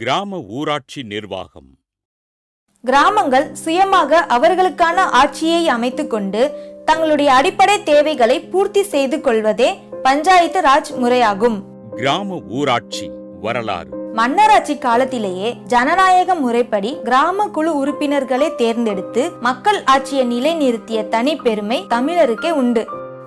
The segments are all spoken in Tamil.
கிராம ஊராட்சி நிர்வாகம். கிராமங்கள் சுயமாக அவர்களுக்கான ஆட்சியை அமைத்துக் கொண்டு தங்களுடைய அடிப்படை தேவைகளை பூர்த்தி செய்து கொள்வதே பஞ்சாயத்து ராஜ் முறையாகும். கிராம ஊராட்சி வரலாறு. மன்னராட்சி காலத்திலேயே ஜனநாயக முறைப்படி கிராம குழு உறுப்பினர்களை தேர்ந்தெடுத்து மக்கள் ஆட்சியை நிலைநிறுத்திய தனி பெருமை தமிழருக்கே உண்டு.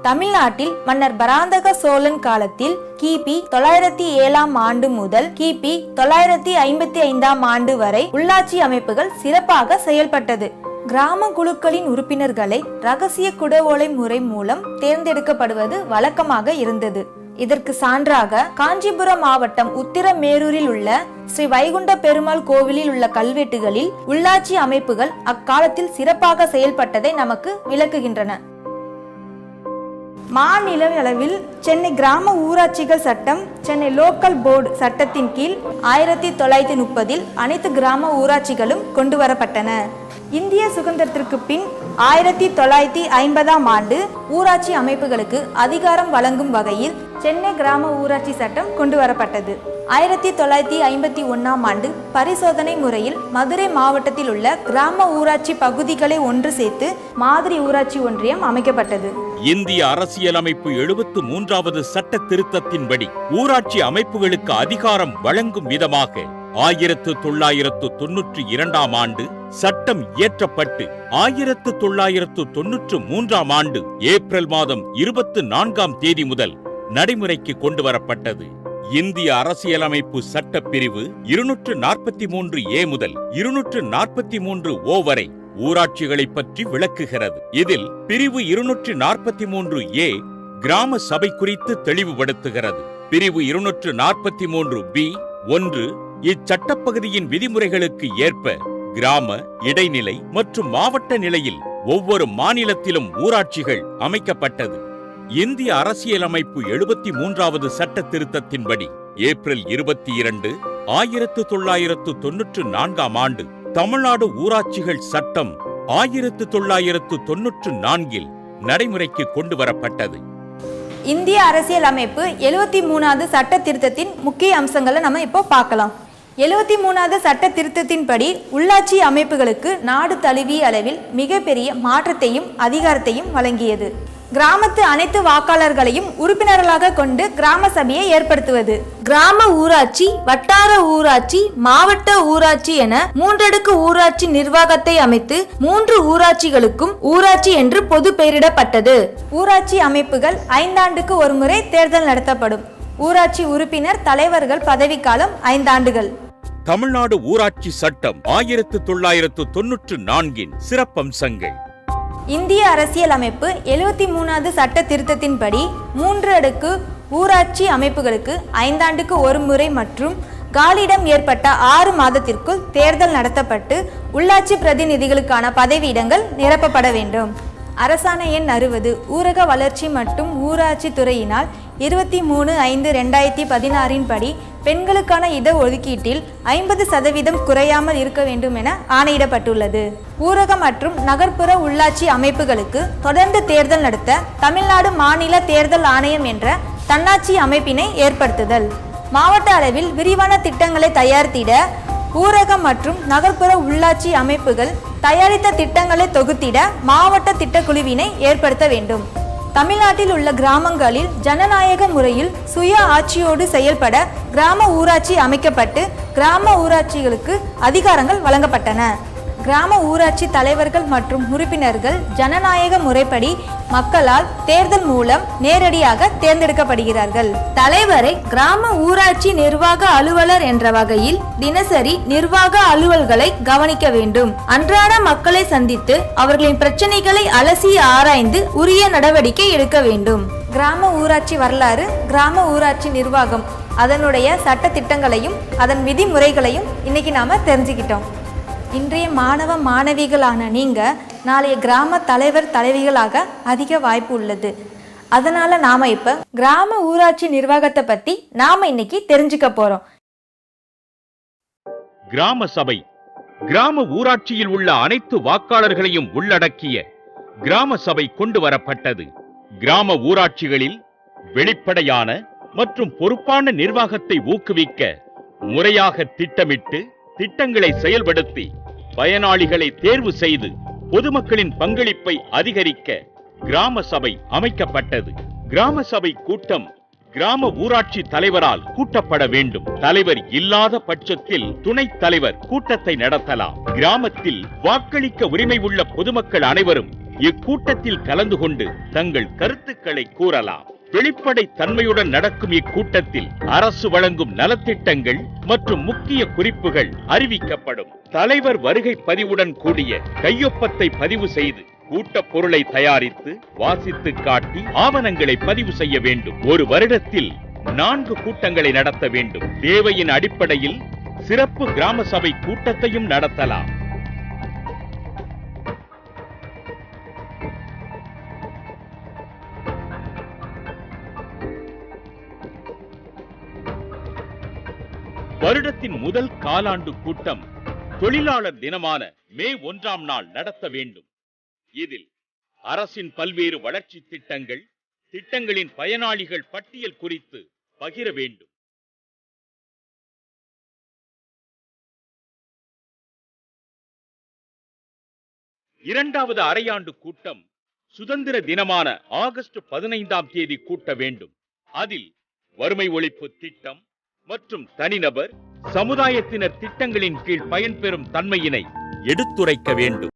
தமிழ்நாட்டில் மன்னர் பராந்தக சோழன் காலத்தில் கிபி 907 ஆண்டு முதல் கிபி 955 ஆண்டு வரை உள்ளாட்சி அமைப்புகள் சிறப்பாக செயல்பட்டது. கிராம குழுக்களின் உறுப்பினர்களை ரகசிய குடவோலை முறை மூலம் தேர்ந்தெடுக்கப்படுவது வழக்கமாக இருந்தது. இதற்கு சான்றாக காஞ்சிபுரம் மாவட்டம் உத்திரமேரூரில் உள்ள ஸ்ரீ வைகுண்ட பெருமாள் கோவிலில் உள்ள கல்வெட்டுகளில் உள்ளாட்சி அமைப்புகள் அக்காலத்தில் சிறப்பாக செயல்பட்டதை நமக்கு விளக்குகின்றன. மாநில அளவில் சென்னை கிராம ஊராட்சிகள் சட்டம், சென்னை லோக்கல் போர்டு சட்டத்தின் கீழ் 1930 அனைத்து கிராம ஊராட்சிகளும் கொண்டு வரப்பட்டன. இந்திய சுதந்திரத்திற்கு பின் 1950 ஆண்டு ஊராட்சி அமைப்புகளுக்கு அதிகாரம் வழங்கும் வகையில் சென்னை கிராம ஊராட்சி சட்டம் கொண்டு வரப்பட்டது. 1951 ஆண்டு பரிசோதனை முறையில் மதுரை மாவட்டத்தில் உள்ள கிராம ஊராட்சி பகுதிகளை ஒன்று சேர்த்து மாதிரி ஊராட்சி ஒன்றியம் அமைக்கப்பட்டது. இந்திய அரசியலமைப்பு 73வது சட்ட திருத்தத்தின்படி ஊராட்சி அமைப்புகளுக்கு அதிகாரம் வழங்கும் விதமாக 1992 ஆண்டு சட்டம் இயற்றப்பட்டு 1993 ஆண்டு ஏப்ரல் மாதம் 24ஆம் தேதி முதல் நடைமுறைக்கு கொண்டு வரப்பட்டது. இந்திய அரசியலமைப்பு சட்ட பிரிவு 243A முதல் 243O வரை ஊராட்சிகளை பற்றி விளக்குகிறது. இதில் பிரிவு 243A கிராம சபை குறித்து தெளிவுபடுத்துகிறது. பிரிவு 243B(1) இச்சட்டப்பகுதியின் விதிமுறைகளுக்கு ஏற்ப கிராம, இடைநிலை மற்றும் மாவட்ட நிலையில் ஒவ்வொரு மாநிலத்திலும் ஊராட்சிகள் அமைக்கப்பட்டது. இந்திய அரசியலமைப்பு 73வது சட்ட திருத்தத்தின்படி ஏப்ரல் 22, 1994 ஆண்டு தமிழ்நாடு ஊராட்சிகள் சட்டம் 1994 நடைமுறைக்கு கொண்டு வரப்பட்டது. இந்திய அரசியல் அமைப்பு 73வது சட்ட திருத்தத்தின் முக்கிய அம்சங்களை நம்ம இப்போ பார்க்கலாம். 73வது சட்ட திருத்தத்தின்படி உள்ளாட்சி அமைப்புகளுக்கு நாடு தழுவிய அளவில் மிகப்பெரிய மாற்றத்தையும் அதிகாரத்தையும் வழங்கியது. கிராமத்து அனைத்து வாக்காளர்களையும் உறுப்பினர்களாக கொண்டு கிராம சபையை ஏற்படுத்துவது. கிராம ஊராட்சி, வட்டார ஊராட்சி, மாவட்ட ஊராட்சி என 3 அடுக்கு ஊராட்சி நிர்வாகத்தை அமைத்து 3 ஊராட்சிகளுக்கும் ஊராட்சி என்று பொது பெயரிடப்பட்டது. ஊராட்சி அமைப்புகள் 5 ஆண்டுக்கு ஒரு முறை தேர்தல் நடத்தப்படும். ஊராட்சி உறுப்பினர் தலைவர்கள் பதவிக்காலம் 5 ஆண்டுகள். தமிழ்நாடு ஊராட்சி சட்டம் 1994 சிறப்பம்சங்கள். இந்திய அரசியல் அமைப்பு 73வது சட்ட திருத்தத்தின்படி 3 அடுக்கு ஊராட்சி அமைப்புகளுக்கு 5 ஆண்டுக்கு ஒரு முறை மற்றும் காலியிடம் ஏற்பட்ட 6 மாதத்திற்குள் தேர்தல் நடத்தப்பட்டு உள்ளாட்சி பிரதிநிதிகளுக்கான பதவியிடங்கள் நிரப்பப்பட வேண்டும். அரசாணை எண் 60 ஊரக வளர்ச்சி மற்றும் ஊராட்சி துறையினால் 23/5/2016 படி பெண்களுக்கான இட ஒதுக்கீட்டில் 50% குறையாமல் இருக்க வேண்டும் என ஆணையிடப்பட்டுள்ளது. ஊரக மற்றும் நகர்ப்புற உள்ளாட்சி அமைப்புகளுக்கு தொடர்ந்து தேர்தல் நடத்த தமிழ்நாடு மாநில தேர்தல் ஆணையம் என்ற தன்னாட்சி அமைப்பினை ஏற்படுத்துதல். மாவட்ட அளவில் விரிவான திட்டங்களை தயாரித்திட ஊரக மற்றும் நகர்ப்புற உள்ளாட்சி அமைப்புகள் தயாரித்த திட்டங்களை தொகுத்திட மாவட்ட திட்டக்குழுவினை ஏற்படுத்த வேண்டும். தமிழ்நாட்டில் உள்ள கிராமங்களில் ஜனநாயக முறையில் சுய ஆட்சியோடு செயல்பட கிராம ஊராட்சி அமைக்கப்பட்டு கிராம ஊராட்சிகளுக்கு அதிகாரங்கள் வழங்கப்பட்டன. கிராம ஊராட்சி தலைவர்கள் மற்றும் உறுப்பினர்கள் ஜனநாயக முறைப்படி மக்களால் தேர்தல் மூலம் நேரடியாக தேர்ந்தெடுக்கப்படுகிறார்கள். தலைவரை கிராம ஊராட்சி நிர்வாக அலுவலர் என்ற வகையில் தினசரி நிர்வாக அலுவல்களை கவனிக்க வேண்டும். அன்றாட மக்களை சந்தித்து அவர்களின் பிரச்சனைகளை அலசி ஆராய்ந்து உரிய நடவடிக்கை எடுக்க வேண்டும். கிராம ஊராட்சி வரலாறு, கிராம ஊராட்சி நிர்வாகம், அதனுடைய சட்ட திட்டங்களையும் அதன் விதிமுறைகளையும் இன்னைக்கு நாம தெரிஞ்சுக்கிட்டோம். இன்றைய மாணவ மாணவிகளான நீங்க நாளைய கிராம தலைவர் தலைவிகளாக அதிக வாய்ப்பு உள்ளது. அதனால நாம இப்ப கிராம ஊராட்சி நிர்வாகத்தை பத்தி நாம இன்னைக்கு தெரிஞ்சுக்க போறோம். கிராம சபை கிராம ஊராட்சியில் உள்ள அனைத்து வாக்காளர்களையும் உள்ளடக்கிய கிராம சபை கொண்டு வரப்பட்டது. கிராம ஊராட்சிகளில் வெளிப்படையான மற்றும் பொறுப்பான நிர்வாகத்தை ஊக்குவிக்க முறையாக திட்டமிட்டு திட்டங்களை செயல்படுத்தி பயனாளிகளை தேர்வு செய்து பொதுமக்களின் பங்களிப்பை அதிகரிக்க கிராம சபை அமைக்கப்பட்டது. கிராம சபை கூட்டம் கிராம ஊராட்சி தலைவரால் கூட்டப்பட வேண்டும். தலைவர் இல்லாத பட்சத்தில் துணைத் தலைவர் கூட்டத்தை நடத்தலாம். கிராமத்தில் வாக்களிக்க உரிமை உள்ள பொதுமக்கள் அனைவரும் இக்கூட்டத்தில் கலந்து கொண்டு தங்கள் கருத்துக்களை கூறலாம். வெளிப்படை தன்மையுடன் நடக்கும் இக்கூட்டத்தில் அரசு வழங்கும் நலத்திட்டங்கள் மற்றும் முக்கிய குறிப்புகள் அறிவிக்கப்படும். தலைவர் வருகை பதிவுடன் கூடிய கையொப்பத்தை பதிவு செய்து கூட்டப் பொருளை தயாரித்து வாசித்து காட்டி ஆவணங்களை பதிவு செய்ய வேண்டும். ஒரு வருடத்தில் 4 கூட்டங்களை நடத்த வேண்டும். தேவையின் அடிப்படையில் சிறப்பு கிராம சபை கூட்டத்தையும் நடத்தலாம். வருடத்தின் முதல் காலாண்டு கூட்டம் தொழிலாளர் தினமான மே 1ஆம் நாள் நடத்த வேண்டும். இதில் அரசின் பல்வேறு வளர்ச்சி திட்டங்கள், திட்டங்களின் பயனாளிகள் பட்டியல் குறித்து பகிர வேண்டும். இரண்டாவது அரையாண்டு கூட்டம் சுதந்திர தினமான ஆகஸ்ட் 15ஆம் தேதி கூட்ட வேண்டும். அதில் வறுமை ஒழிப்பு திட்டம் மற்றும் தனிநபர் சமுதாயத்தினர் திட்டங்களின் கீழ் பயன்பெறும் தன்மையினை எடுத்துரைக்க வேண்டும்.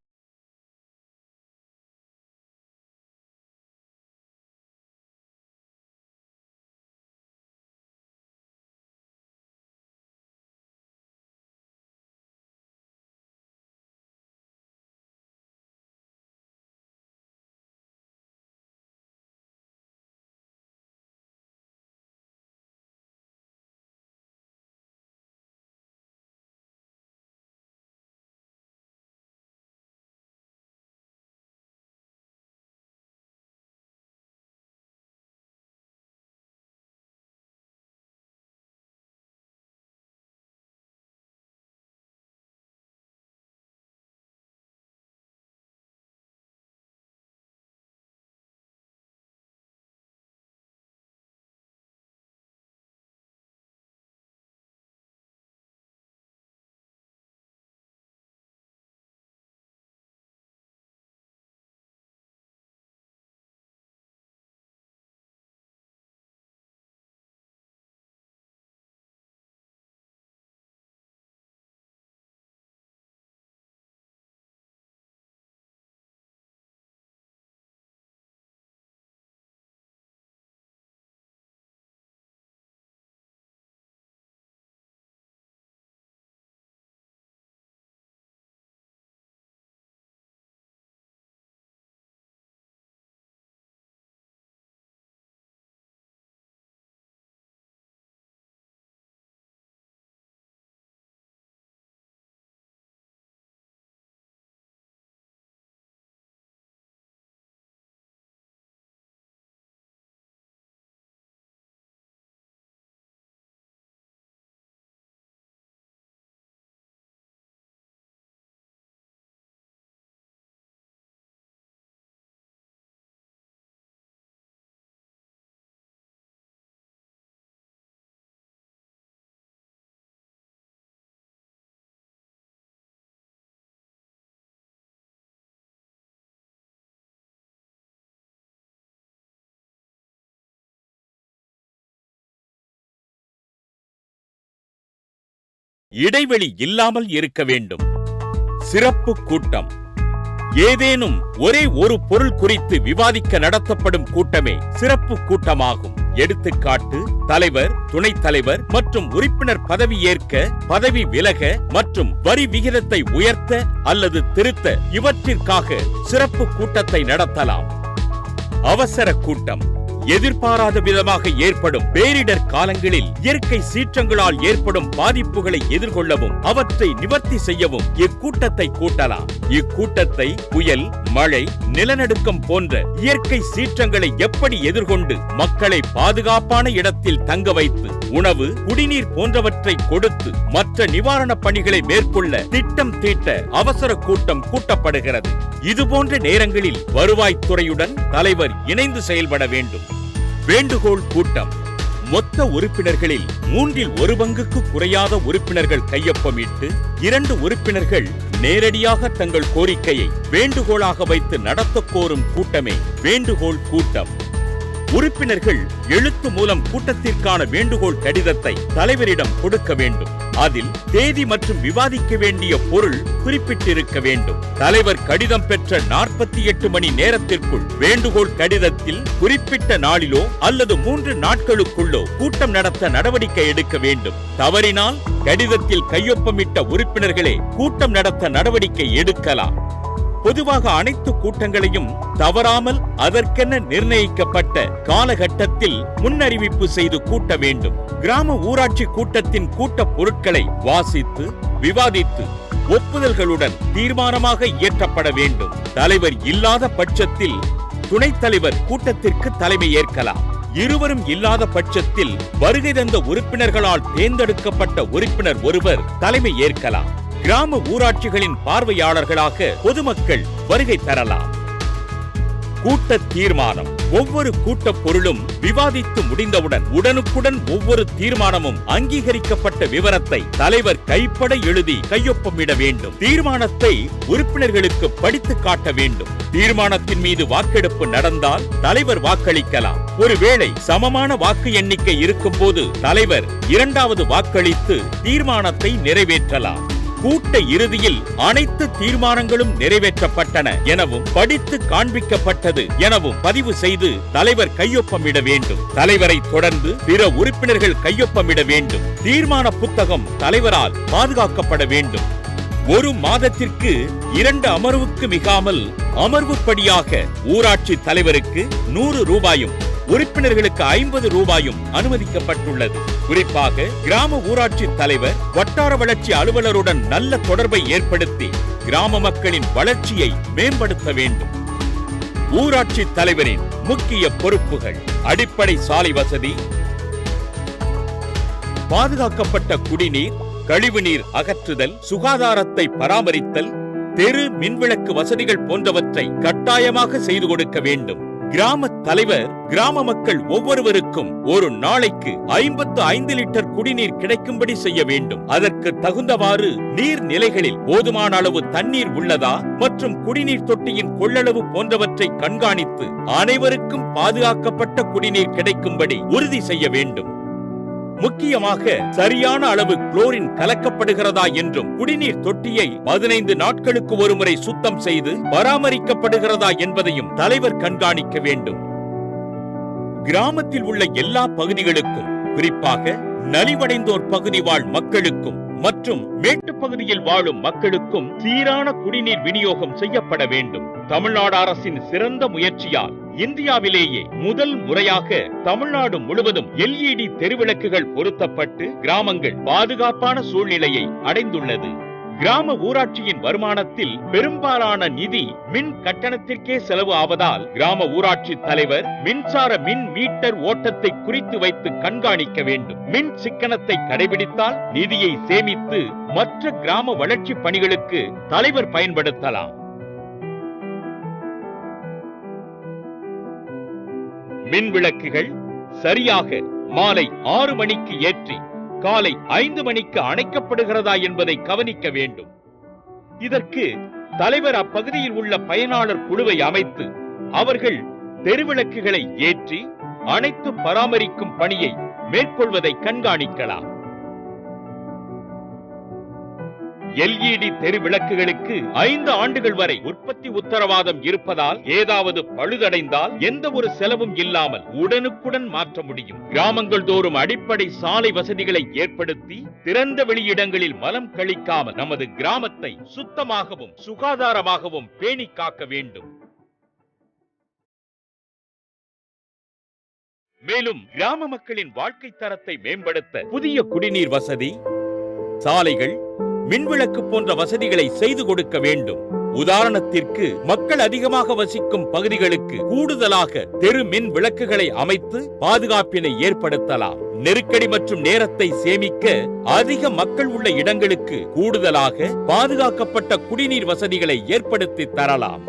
இடைவெளி இல்லாமல் இருக்க வேண்டும். சிறப்பு கூட்டம் ஏதேனும் ஒரே ஒரு பொருள் குறித்து விவாதிக்க நடத்தப்படும் கூட்டமே சிறப்பு கூட்டமாகும். எடுத்துக்காட்டு, தலைவர், துணைத் தலைவர் மற்றும் உறுப்பினர் பதவி ஏற்க, பதவி விலக மற்றும் வரி விகிதத்தை உயர்த்த அல்லது திருத்த இவற்றிற்காக சிறப்பு கூட்டத்தை நடத்தலாம். அவசர கூட்டம் எதிர்பாராத விதமாக ஏற்படும் பேரிடர் காலங்களில் இயற்கை சீற்றங்களால் ஏற்படும் பாதிப்புகளை எதிர்கொள்ளவும் அவற்றை நிவர்த்தி செய்யவும் இக்கூட்டத்தை கூட்டலாம். இக்கூட்டத்தை புயல், மழை, நிலநடுக்கம் போன்ற இயற்கை சீற்றங்களை எப்படி எதிர்கொண்டு மக்களை பாதுகாப்பான இடத்தில் தங்க வைத்து உணவு, குடிநீர் போன்றவற்றை கொடுத்து மற்ற நிவாரண பணிகளை மேற்கொள்ள திட்டம் தீட்ட அவசர கூட்டம் கூட்டப்படுகிறது. இதுபோன்ற நேரங்களில் வருவாய்த்துறையுடன் தலைவர் இணைந்து செயல்பட வேண்டும். வேண்டுகோள் கூட்டம் மொத்த உறுப்பினர்களில் 1/3 குறையாத உறுப்பினர்கள் கையொப்பமிட்டு 2 உறுப்பினர்கள் நேரடியாக தங்கள் கோரிக்கையை வேண்டுகோளாக வைத்து நடத்தக் கோரும் கூட்டமே வேண்டுகோள் கூட்டம். உறுப்பினர்கள் எழுத்து மூலம் கூட்டத்திற்கான வேண்டுகோள் கடிதத்தை தலைவரிடம் கொடுக்க வேண்டும். அதில் தேதி மற்றும் விவாதிக்க வேண்டிய பொருள் குறிப்பிட்டிருக்க வேண்டும். தலைவர் கடிதம் பெற்ற 48 மணி நேரத்திற்குள் வேண்டுகோள் கடிதத்தில் குறிப்பிட்ட நாளிலோ அல்லது 3 நாட்களுக்குள்ளோ கூட்டம் நடத்த நடவடிக்கை எடுக்க வேண்டும். தவறினால் கடிதத்தில் கையொப்பமிட்ட உறுப்பினர்களே கூட்டம் நடத்த நடவடிக்கை எடுக்கலாம். பொதுவாக அனைத்து கூட்டங்களையும் தவறாமல் அதற்கென நிர்ணயிக்கப்பட்ட காலகட்டத்தில் முன்னறிவிப்பு செய்து கூட்ட வேண்டும். கிராம ஊராட்சி கூட்டத்தின் கூட்ட பொருட்களை வாசித்து விவாதித்து ஒப்புதல்களுடன் தீர்மானமாக இயற்றப்பட வேண்டும். தலைவர் இல்லாத பட்சத்தில் துணைத் தலைவர் கூட்டத்திற்கு தலைமை ஏற்கலாம். இருவரும் இல்லாத பட்சத்தில் வருகை தந்த உறுப்பினர்களால் தேர்ந்தெடுக்கப்பட்ட உறுப்பினர் ஒருவர் தலைமை ஏற்கலாம். கிராம ஊராட்சிகளின் பார்வையாளர்களாக பொதுமக்கள் வருகை தரலாம். கூட்ட தீர்மானம். ஒவ்வொரு கூட்ட பொருளும் விவாதித்து முடிந்தவுடன் உடனுக்குடன் ஒவ்வொரு தீர்மானமும் அங்கீகரிக்கப்பட்ட விவரத்தை தலைவர் கைப்பட எழுதி கையொப்பமிட வேண்டும். தீர்மானத்தை உறுப்பினர்களுக்கு படித்து காட்ட வேண்டும். தீர்மானத்தின் மீது வாக்கெடுப்பு நடந்தால் தலைவர் வாக்களிக்கலாம். ஒருவேளை சமமான வாக்கு எண்ணிக்கை இருக்கும் போது தலைவர் 2வது வாக்களித்து தீர்மானத்தை நிறைவேற்றலாம். கூட்ட இறுதியில் அனைத்து தீர்மானங்களும் நிறைவேற்றப்பட்டன எனவும் படித்து காண்பிக்கப்பட்டது எனவும் பதிவு செய்து தலைவர் கையொப்பமிட வேண்டும். தலைவரை தொடர்ந்து பிற உறுப்பினர்கள் கையொப்பமிட வேண்டும். தீர்மான புத்தகம் தலைவரால் பாதுகாக்கப்பட வேண்டும். 1 மாதத்திற்கு 2 அமர்வுக்கு மிகாமல் அமர்வுப்படியாக ஊராட்சி தலைவருக்கு 100 ரூபாயும் உறுப்பினர்களுக்கு 50 ரூபாயும் அனுமதிக்கப்பட்டுள்ளது. குறிப்பாக கிராம ஊராட்சி தலைவர் வட்டார வளர்ச்சி அலுவலருடன் நல்ல தொடர்பை ஏற்படுத்தி கிராம மக்களின் வளர்ச்சியை மேம்படுத்த வேண்டும். ஊராட்சி தலைவரின் முக்கிய பொறுப்புகள்: அடிப்படை சாலை வசதி, பாதுகாக்கப்பட்ட குடிநீர், கழிவுநீர் அகற்றுதல், சுகாதாரத்தை பராமரித்தல், தெரு மின்விளக்கு வசதிகள் போன்றவற்றை கட்டாயமாக செய்து கொடுக்க வேண்டும். கிராம தலைவர் கிராம மக்கள் ஒவ்வொருவருக்கும் ஒரு நாளைக்கு 55 லிட்டர் குடிநீர் கிடைக்கும்படி செய்ய வேண்டும். அதற்கு தகுந்தவாறு நீர்நிலைகளில் போதுமான அளவு தண்ணீர் உள்ளதா மற்றும் குடிநீர் தொட்டியின் கொள்ளளவு போன்றவற்றை கண்காணித்து அனைவருக்கும் பாதுகாக்கப்பட்ட குடிநீர் கிடைக்கும்படி உறுதி செய்ய வேண்டும். முக்கியமாக சரியான அளவு குளோரின் கலக்கப்படுகிறதா என்றும் குடிநீர் தொட்டியை 15 நாட்களுக்கு ஒருமுறை சுத்தம் செய்து பராமரிக்கப்படுகிறதா என்பதையும் தலைவர் கண்காணிக்க வேண்டும். கிராமத்தில் உள்ள எல்லா பகுதிகளுக்கும், குறிப்பாக நலிவடைந்தோர் பகுதி வாழ் மக்களுக்கும் மற்றும் மேட்டு பகுதியில் வாழும் மக்களுக்கும் சீரான குடிநீர் விநியோகம் செய்யப்பட வேண்டும். தமிழ்நாடு அரசின் சிறந்த முயற்சியால் இந்தியாவிலேயே முதல் முறையாக தமிழ்நாடு முழுவதும் LED தெருவிளக்குகள் பொருத்தப்பட்டு கிராமங்கள் பாதுகாப்பான சூழ்நிலையை அடைந்துள்ளது. கிராம ஊராட்சியின் வருமானத்தில் பெரும்பாலான நிதி மின் கட்டணத்திற்கே செலவு ஆவதால் கிராம ஊராட்சி தலைவர் மின்சார மின் மீட்டர் ஓட்டத்தை குறித்து வைத்து கண்காணிக்க வேண்டும். மின் சிக்கனத்தை கடைபிடித்தால் நிதியை சேமித்து மற்ற கிராம வளர்ச்சி பணிகளுக்கு தலைவர் பயன்படுத்தலாம். மின் விளக்குகள் சரியாக மாலை 6 மணிக்கு ஏற்றி காலை 5 மணிக்கு அணைக்கப்படுகிறதா என்பதை கவனிக்க வேண்டும். இதற்கு தலைவர் அப்பகுதியில் உள்ள பயனாளர் குழுவை அமைத்து அவர்கள் தெருவிளக்குகளை ஏற்றி அணைத்து பராமரிக்கும் பணியை மேற்கொள்வதை கண்காணிக்கலாம். LED தெருவிளக்குகளுக்கு 5 ஆண்டுகள் வரை உற்பத்தி உத்தரவாதம் இருப்பதால் ஏதாவது பழுதடைந்தால் எந்த ஒரு செலவும் இல்லாமல் உடனுக்குடன் மாற்ற முடியும். கிராமங்கள் தோறும் அடிப்படை சாலை வசதிகளை ஏற்படுத்தி திறந்த வெளியிடங்களில் மலம் கழிக்காமல் நமது கிராமத்தை சுத்தமாகவும் சுகாதாரமாகவும் பேணி காக்க வேண்டும். மேலும் கிராம மக்களின் வாழ்க்கை தரத்தை மேம்படுத்த புதிய குடிநீர் வசதி, சாலைகள், மின்விளக்கு போன்ற வசதிகளை செய்து கொடுக்க வேண்டும். உதாரணத்திற்கு மக்கள் அதிகமாக வசிக்கும் பகுதிகளுக்கு கூடுதலாக தெரு மின் விளக்குகளை அமைத்து பாதுகாப்பினை ஏற்படுத்தலாம். நெருக்கடி மற்றும் நேரத்தை சேமிக்க அதிக மக்கள் உள்ள இடங்களுக்கு கூடுதலாக பாதுகாக்கப்பட்ட குடிநீர் வசதிகளை ஏற்படுத்தி தரலாம்.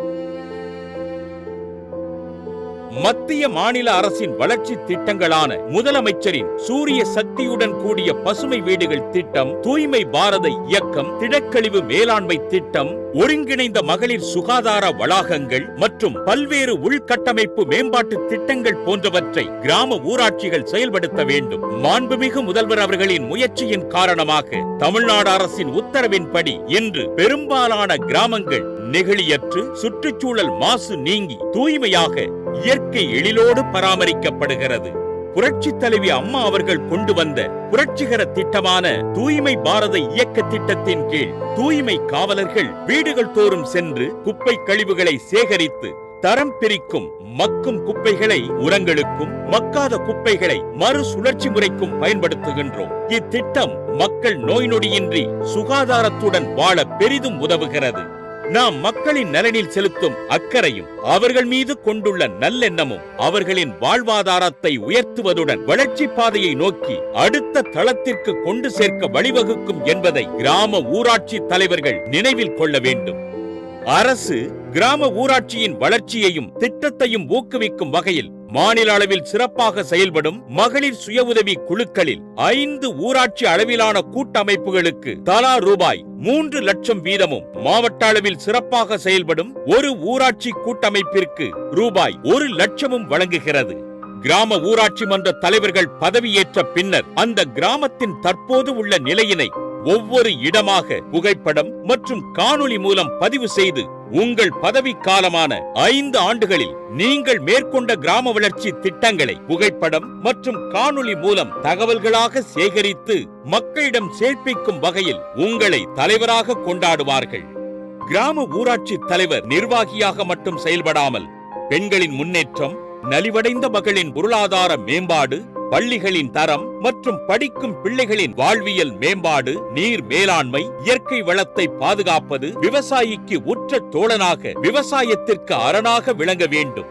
மத்திய மாநில அரசின் வளர்ச்சி திட்டங்களான முதலமைச்சரின் சூரிய சக்தியுடன் கூடிய பசுமை வீடுகள் திட்டம், தூய்மை பாரத இயக்கம், திடக்கழிவு மேலாண்மை திட்டம், ஒருங்கிணைந்த மகளிர் சுகாதார வளாகங்கள் மற்றும் பல்வேறு உள்கட்டமைப்பு மேம்பாட்டு திட்டங்கள் போன்றவற்றை கிராம ஊராட்சிகள் செயல்படுத்த வேண்டும். மாண்புமிகு முதல்வர் அவர்களின் முயற்சியின் காரணமாக தமிழ்நாடு அரசின் உத்தரவின்படி இன்று பெரும்பாலான கிராமங்கள் நெகிழியற்று சுற்றுச்சூழல் மாசு நீங்கி தூய்மையாக இயற்கை எழிலோடு பராமரிக்கப்படுகிறது. புரட்சி தலைவி அம்மா அவர்கள் கொண்டு வந்த புரட்சிகர திட்டமான தூய்மை பாரத இயக்க திட்டத்தின் கீழ் தூய்மை காவலர்கள் வீடுகள் தோறும் சென்று குப்பை கழிவுகளை சேகரித்து தரம் பிரிக்கும் மக்கும் குப்பைகளை உரங்களுக்கும், மக்காத குப்பைகளை மறுசுழற்சி முறைக்கும் பயன்படுத்துகின்றோம். இத்திட்டம் மக்கள் நோய் நொடியின்றி சுகாதாரத்துடன் வாழ பெரிதும் உதவுகிறது. நாம் மக்களின் நலனில் செலுத்தும் அக்கறையும் அவர்கள் மீது கொண்டுள்ள நல்லெண்ணமும் அவர்களின் வாழ்வாதாரத்தை உயர்த்துவதுடன் வளர்ச்சி பாதையை நோக்கி அடுத்த தளத்திற்கு கொண்டு சேர்க்க வழிவகுக்கும் என்பதை கிராம ஊராட்சி தலைவர்கள் நினைவில் கொள்ள வேண்டும். அரசு கிராம ஊராட்சியின் வளர்ச்சியையும் திட்டத்தையும் ஊக்குவிக்கும் வகையில் மாநில அளவில் சிறப்பாக செயல்படும் மகளிர் சுய உதவி குழுக்களில் 5 ஊராட்சி அளவிலான கூட்டமைப்புகளுக்கு தலா ரூபாய் 3 லட்சம் வீதமும், மாவட்ட அளவில் சிறப்பாக செயல்படும் ஒரு ஊராட்சி கூட்டமைப்பிற்கு ரூபாய் 1 லட்சமும் வழங்குகிறது. கிராம ஊராட்சி மன்ற தலைவர்கள் பதவியேற்ற பின்னர் அந்த கிராமத்தின் தற்போது உள்ள நிலையினை ஒவ்வொரு இடமாக புகைப்படம் மற்றும் காணொளி மூலம் பதிவு செய்து உங்கள் பதவி காலமான 5 ஆண்டுகளில் நீங்கள் மேற்கொண்ட கிராம வளர்ச்சி திட்டங்களை புகைப்படம் மற்றும் காணொளி மூலம் தகவல்களாக சேகரித்து மக்களிடம் சேர்ப்பிக்கும் வகையில் உங்களை தலைவராக கொண்டாடுவார்கள். கிராம ஊராட்சி தலைவர் நிர்வாகியாக மட்டும் செயல்படாமல் பெண்களின் முன்னேற்றம், நலிவடைந்த மகளின் பொருளாதார மேம்பாடு, பள்ளிகளின் தரம் மற்றும் படிக்கும் பிள்ளைகளின் வாழ்வியல் மேம்பாடு, நீர் மேலாண்மை, இயற்கை வளத்தை பாதுகாப்பது, விவசாயிக்கு உற்ற தோழனாக விவசாயத்திற்கு அரணாக விளங்க வேண்டும்.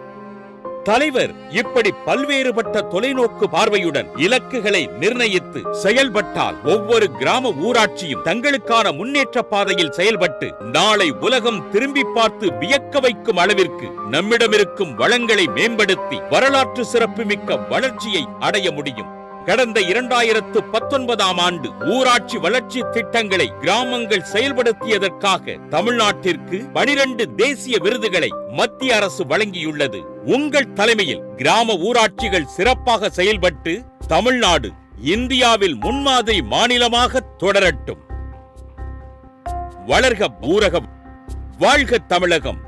தலைவர் இப்படி பல்வேறுபட்ட தொலைநோக்கு பார்வையுடன் இலக்குகளை நிர்ணயித்து செயல்பட்டால் ஒவ்வொரு கிராம ஊராட்சியும் தங்களுக்கான முன்னேற்ற பாதையில் செயல்பட்டு நாளை உலகம் திரும்பி பார்த்து வியக்க வைக்கும் அளவிற்கு நம்மிடமிருக்கும் வளங்களை மேம்படுத்தி வரலாற்று சிறப்புமிக்க வளர்ச்சியை அடைய முடியும். கடந்த 2019ஆம் ஆண்டு ஊராட்சி வளர்ச்சி திட்டங்களை கிராமங்கள் செயல்படுத்தியதற்காக தமிழ்நாட்டிற்கு 12 தேசிய விருதுகளை மத்திய அரசு வழங்கியுள்ளது. உங்கள் தலைமையில் கிராம ஊராட்சிகள் சிறப்பாக செயல்பட்டு தமிழ்நாடு இந்தியாவில் முன்மாதிரி மாநிலமாக தொடரட்டும். வளர்க ஊரகம், வாழ்க தமிழகம்.